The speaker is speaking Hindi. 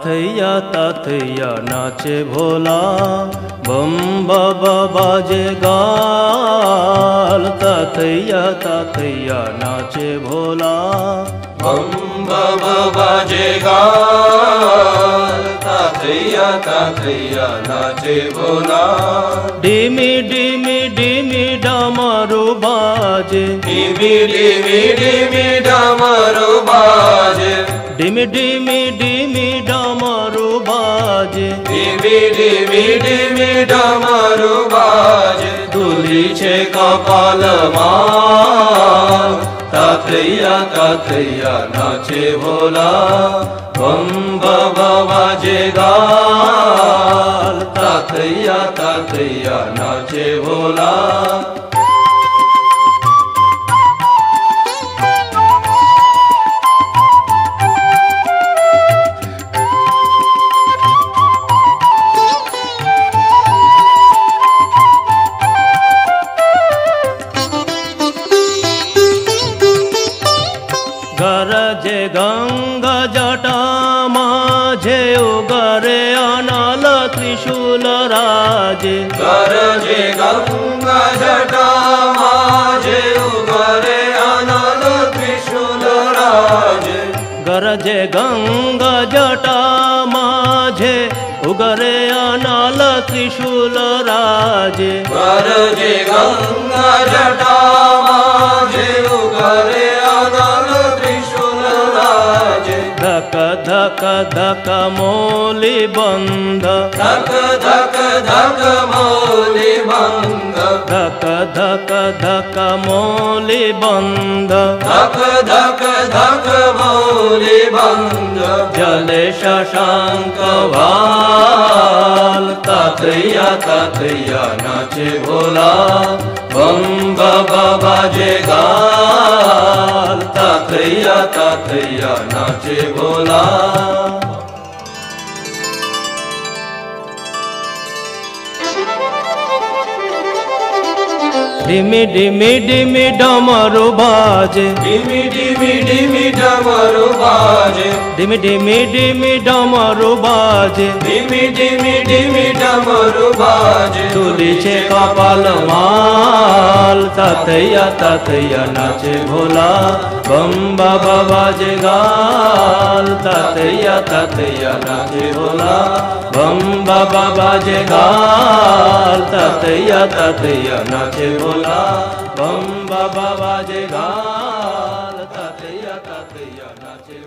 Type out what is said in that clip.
ताथैया नाचे भोला, बम बाबा बाजे गाल। ताथैया नाचे भोला, बम बाबा बाजे गाल। ताथैया नाचे भोला, डिमी डिमी डिमी डमरू बाजे, डिमी डिमी डिमी डमरू बाजे, डिमी डिमी डिमी डमरू बाजे, डिमी डिमी डिमी डमरू बाजे। दुलीछे कपाल माल, ताथैया नाचे भोला, बम बाबा बाजे गाल। ताथैया नाचे भोला, गरजे गंगा जटा माझे उगरे अनल त्रिशूल राजे। गरजे गंगा जटा माझे उगरे अनल त्रिशूल राजे। गरजे गंगा जटा माझे उगरे अनल त्रिशूल राजे। गरजे गंगा जटा माझे उगरे अनल त्रिशूल राजे। धक धक धक मौली बंध, धक धक धक मौली बंध, धक धक धक मौली बंध, धक धक धक मौली बंध। जले शशांक भाल। ताथैया नाचे भोला, बम बाबा बाजे गाल। ताथैया नाचे भोला, डिमी डिमी डिमी डमरू बाजे, डिमी डिमी डिमी डमरू बाजे, डिमी डिमी डिमी डमरू बाजे। डिमी डिमी डिमी डमरू बाजे। तुलीचे कपाल माल, ताथैया नाचे भोला, बम बाबा बाजे गाल। ताथैया नाचे भोला, बम बाबा बाजे गाल। ताथैया नाचे भोला, बम बाबा बाजे गाल। ताथैया नाचे